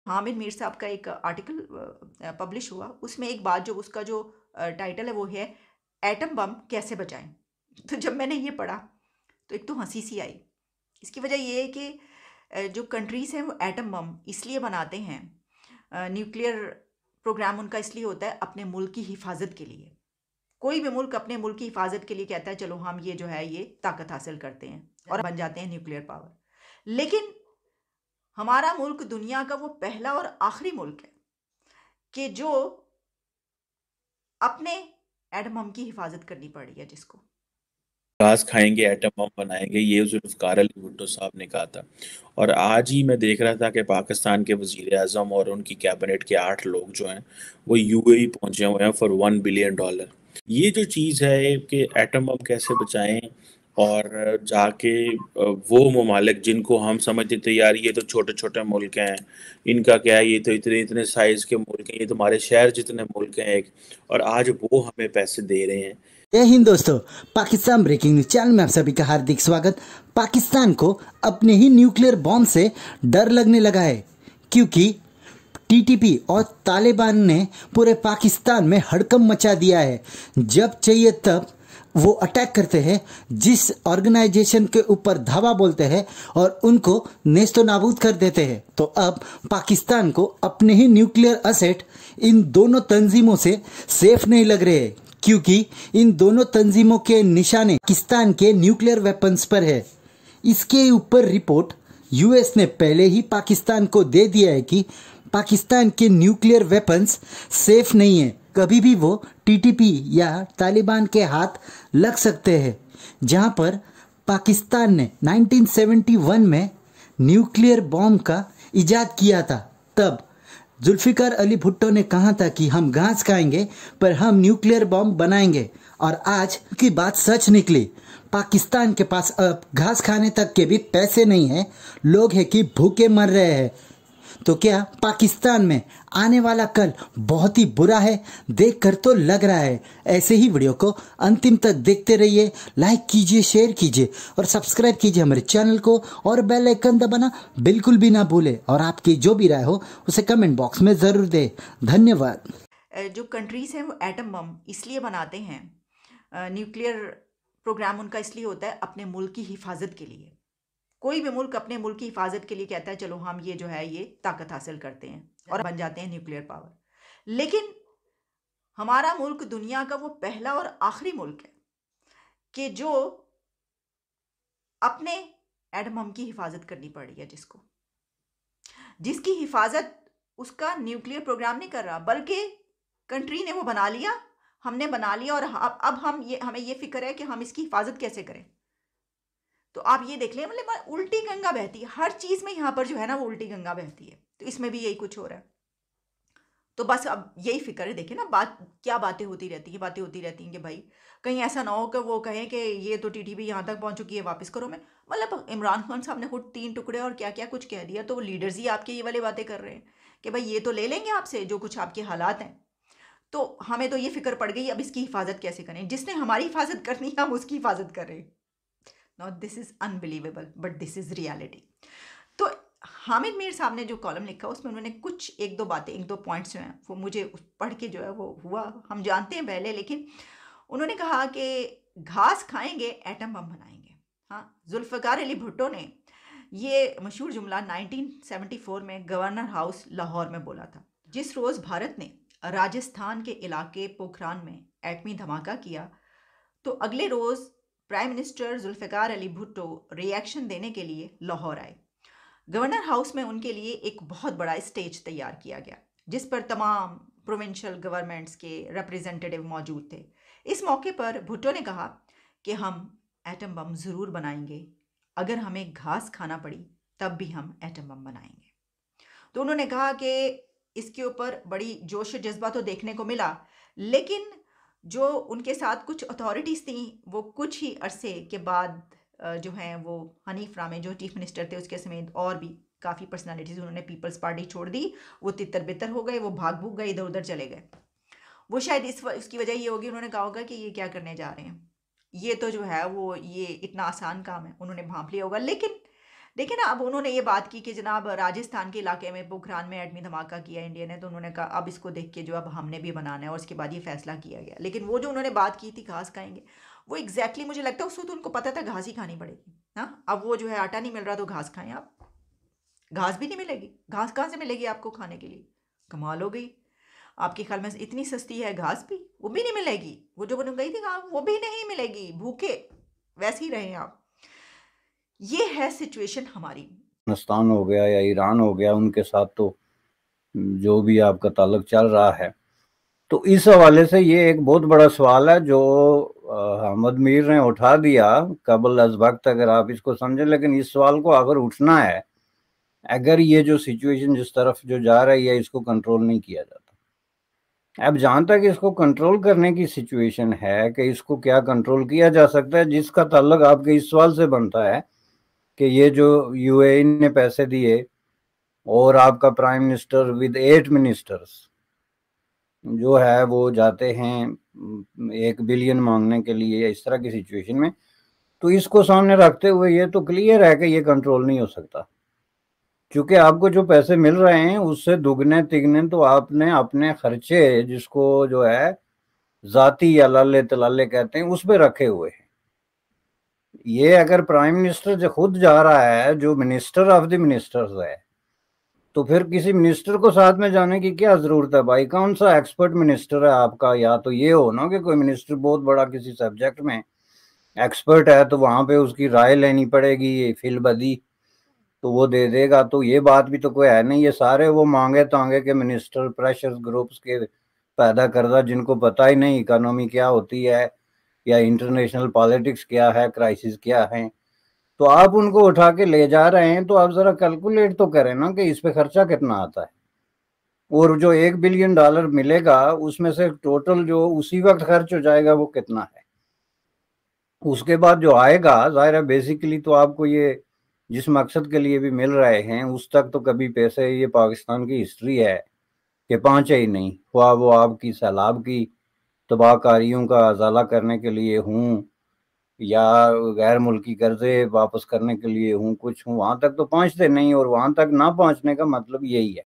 हामिद मीर साहब का एक आर्टिकल पब्लिश हुआ, उसमें एक बात जो उसका जो टाइटल है वो है एटम बम कैसे बचाएं। तो जब मैंने ये पढ़ा तो एक तो हंसी सी आई। इसकी वजह ये है कि जो कंट्रीज़ हैं वो एटम बम इसलिए बनाते हैं, न्यूक्लियर प्रोग्राम उनका इसलिए होता है अपने मुल्क की हिफाजत के लिए। कोई भी मुल्क अपने मुल्क की हिफाजत के लिए कहता है चलो हम ये जो है ये ताकत हासिल करते हैं और बन जाते हैं न्यूक्लियर पावर। लेकिन हमारा मुल्क दुनिया का वो पहला और आखिरी मुल्क है कि जो अपने एटम बम की हिफाजत करनी पड़ रही है जिसको। घास खाएंगे एटम बम बनाएंगे, ये जुल्फकार अली भुट्टो साहब ने कहा था। और आज ही मैं देख रहा था कि पाकिस्तान के वजीर आजम और उनकी कैबिनेट के 8 लोग जो हैं वो यूएई पहुंचे हुए हैं फॉर $1 बिलियन। ये जो चीज़ है कि एटम बम कैसे बचाएं, और जाके वो ममालिक जिनको हम समझते थे यार ये तो छोटे छोटे मुल्क हैं, इनका क्या है, ये तो इतने इतने साइज के मुल्क हैं, ये तुम्हारे शहर जितने मुल्क हैं एक, और आज वो हमें पैसे दे रहे हैं। जय हिंद दोस्तों, पाकिस्तान ब्रेकिंग न्यूज चैनल में आप सभी का हार्दिक स्वागत। पाकिस्तान को अपने ही न्यूक्लियर बॉम्ब से डर लगने लगा है, क्योंकि टीटीपी और तालिबान ने पूरे पाकिस्तान में हड़कंप मचा दिया है। जब चाहिए तब वो अटैक करते हैं, जिस ऑर्गेनाइजेशन के ऊपर धावा बोलते हैं और उनको नेस्तो नाबूद कर देते हैं। तो अब पाकिस्तान को अपने ही न्यूक्लियर असेट इन दोनों तंजीमों से सेफ नहीं लग रहे हैं, क्योंकि इन दोनों तंजीमों के निशाने पाकिस्तान के न्यूक्लियर वेपन्स पर है। इसके ऊपर रिपोर्ट यूएस ने पहले ही पाकिस्तान को दे दिया है कि पाकिस्तान के न्यूक्लियर वेपन्स सेफ नहीं है, कभी भी वो टीटीपी या तालिबान के हाथ लग सकते हैं। जहां पर पाकिस्तान ने 1971 में न्यूक्लियर बॉम्ब का इजाद किया था, तब जुल्फिकार अली भुट्टो ने कहा था कि हम घास खाएंगे पर हम न्यूक्लियर बॉम्ब बनाएंगे, और आज की बात सच निकली। पाकिस्तान के पास अब घास खाने तक के भी पैसे नहीं हैं, लोग हैं कि भूखे मर रहे हैं। तो क्या पाकिस्तान में आने वाला कल बहुत ही बुरा है? देखकर तो लग रहा है। ऐसे ही वीडियो को अंतिम तक देखते रहिए, लाइक कीजिए, शेयर कीजिए और सब्सक्राइब कीजिए हमारे चैनल को, और बेल आइकन दबाना बिल्कुल भी ना भूले। और आपकी जो भी राय हो उसे कमेंट बॉक्स में ज़रूर दें। धन्यवाद। जो कंट्रीज़ हैं वो एटम बम इसलिए बनाते हैं, न्यूक्लियर प्रोग्राम उनका इसलिए होता है अपने मुल्क की हिफाजत के लिए। कोई भी मुल्क अपने मुल्क की हिफाजत के लिए कहता है चलो हम ये जो है ये ताकत हासिल करते हैं और बन जाते हैं न्यूक्लियर पावर। लेकिन हमारा मुल्क दुनिया का वो पहला और आखिरी मुल्क है कि जो अपने एटम बम की हिफाजत करनी पड़ रही है जिसको, जिसकी हिफाजत उसका न्यूक्लियर प्रोग्राम नहीं कर रहा, बल्कि कंट्री ने वो बना लिया, हमने बना लिया, और अब हमें ये फिक्र है कि हम इसकी हिफाजत कैसे करें। तो आप ये देख लें, मतलब उल्टी गंगा बहती है हर चीज़ में, यहाँ पर जो है ना वो उल्टी गंगा बहती है। तो इसमें भी यही कुछ हो रहा है। तो बस अब यही फिक्र है। देखिए ना, क्या बातें होती रहती हैं, बातें होती रहती हैं कि भाई कहीं ऐसा ना हो कि वो कहें कि ये तो टीटीपी यहाँ तक पहुँच चुकी है, वापस करो। मैं मतलब इमरान खान साहब ने खुद 3 टुकड़े और क्या क्या कुछ कह दिया, तो वो लीडर्स ही आपके ये वाली बातें कर रहे हैं कि भाई ये तो ले लेंगे आपसे जो कुछ आपके हालात हैं। तो हमें तो ये फिक्र पड़ गई अब इसकी हिफाजत कैसे करें। जिसने हमारी हिफाजत करनी है हम उसकी हिफाजत कर रहे हैं। Now this is unbelievable, but this is reality। तो हामिद मीर साहब ने जो कॉलम लिखा उसमें उन्होंने कुछ एक दो पॉइंट्स जो हैं वो मुझे पढ़ के जो है वो हुआ, हम जानते हैं पहले, लेकिन उन्होंने कहा कि घास खाएंगे एटम बम बनाएंगे। हाँ, जुल्फ़िकार अली भुट्टो ने ये मशहूर जुमला 1974 में गवर्नर हाउस लाहौर में बोला था। जिस रोज़ भारत ने राजस्थान के इलाके पोखरान में एटमी धमाका किया, तो अगले रोज़ prime minister Zulfikar Ali Bhutto reaction देने के लिए लाहौर आए। गवर्नर हाउस में उनके लिए एक बहुत बड़ा स्टेज तैयार किया गया, जिस पर तमाम प्रोविंशियल गवर्नमेंट्स के रिप्रेजेंटेटिव मौजूद थे। इस मौके पर भुट्टो ने कहा कि हम एटम बम ज़रूर बनाएंगे, अगर हमें घास खाना पड़ी तब भी हम एटम बम बनाएंगे। तो उन्होंने कहा कि इसके ऊपर बड़ी जोश जज्बा तो देखने को मिला, लेकिन जो उनके साथ कुछ अथॉरिटीज़ थी वो कुछ ही अरसे के बाद जो हैं वो हनीफ रामे जो चीफ मिनिस्टर थे उसके समेत और भी काफ़ी पर्सनालिटीज़, उन्होंने पीपल्स पार्टी छोड़ दी। वो तितर बितर हो गए, वो भाग भूग गए, इधर उधर चले गए। वो शायद इसकी वजह ये होगी, उन्होंने कहा होगा कि ये क्या करने जा रहे हैं, ये तो जो है वो ये इतना आसान काम है, उन्होंने भांप लिया होगा। लेकिन देखिए ना, अब उन्होंने ये बात की कि जनाब राजस्थान के इलाके में पोखरान में एटमी धमाका किया इंडिया ने, तो उन्होंने कहा अब इसको देख के जो अब हमने भी बनाना है, और उसके बाद ये फैसला किया गया। लेकिन वो जो उन्होंने बात की थी घास खाएंगे, वो एग्जैक्टली मुझे लगता है उसको तो उनको पता था घास ही खानी पड़ेगी। हाँ, अब वो जो है आटा नहीं मिल रहा तो घास खाएं आप। घास भी नहीं मिलेगी, घास कहाँ से मिलेगी आपको खाने के लिए? कमाल हो गई। आपके ख्याल में इतनी सस्ती है घास भी? वो भी नहीं मिलेगी। वो जो बन गई थी घास वो भी नहीं मिलेगी। भूखे वैसे ही रहें आप। ये है सिचुएशन हमारी। अफगानिस्तान हो गया या ईरान हो गया, उनके साथ तो जो भी आपका ताल्लुक चल रहा है, तो इस हवाले से ये एक बहुत बड़ा सवाल है जो अहमद मीर ने उठा दिया कबल अज वक्त, अगर आप इसको समझें। लेकिन इस सवाल को अगर उठना है, अगर ये जो सिचुएशन जिस तरफ जो जा रही है इसको कंट्रोल नहीं किया जाता। अब जहां तक इसको कंट्रोल करने की सिचुएशन है कि इसको क्या कंट्रोल किया जा सकता है, जिसका ताल्लुक आपके इस सवाल से बनता है कि ये जो यूएई ने पैसे दिए और आपका प्राइम मिनिस्टर विद 8 मिनिस्टर्स जो है वो जाते हैं 1 बिलियन मांगने के लिए इस तरह की सिचुएशन में, तो इसको सामने रखते हुए ये तो क्लियर है कि ये कंट्रोल नहीं हो सकता, क्योंकि आपको जो पैसे मिल रहे हैं उससे दुगने तिगने तो आपने अपने खर्चे, जिसको जो है जाती या लाले तलाले कहते हैं, उस पर रखे हुए हैं। ये अगर प्राइम मिनिस्टर जो खुद जा रहा है, जो मिनिस्टर ऑफ द मिनिस्टर्स है, तो फिर किसी मिनिस्टर को साथ में जाने की क्या जरूरत है भाई? कौन सा एक्सपर्ट मिनिस्टर है आपका? या तो ये हो ना कि कोई मिनिस्टर बहुत बड़ा किसी सब्जेक्ट में एक्सपर्ट है, तो वहां पे उसकी राय लेनी पड़ेगी, फिलबदी तो वो दे देगा। तो ये बात भी तो कोई है नहीं। ये सारे वो मांगे तांगे के मिनिस्टर, प्रेशर ग्रुप्स के पैदा करदा, जिनको पता ही नहीं इकोनॉमी क्या होती है या इंटरनेशनल पॉलिटिक्स क्या है, क्राइसिस क्या है। तो आप उनको उठा के ले जा रहे हैं, तो आप जरा कैलकुलेट तो करें ना कि इस पे खर्चा कितना आता है, और जो $1 बिलियन मिलेगा उसमें से टोटल जो उसी वक्त खर्च हो जाएगा वो कितना है। उसके बाद जो आएगा, जाहिर है बेसिकली तो आपको ये जिस मकसद के लिए भी मिल रहे हैं उस तक तो कभी पैसे, ये पाकिस्तान की हिस्ट्री है कि पहुंचे ही नहीं। हुआ वो आपकी सैलाब की तबाहकारियों का अजाला करने के लिए हूँ या गैर मुल्की कर्जे वापस करने के लिए हूँ, कुछ हूँ, वहां तक तो पहुंचते नहीं। और वहां तक ना पहुंचने का मतलब यही है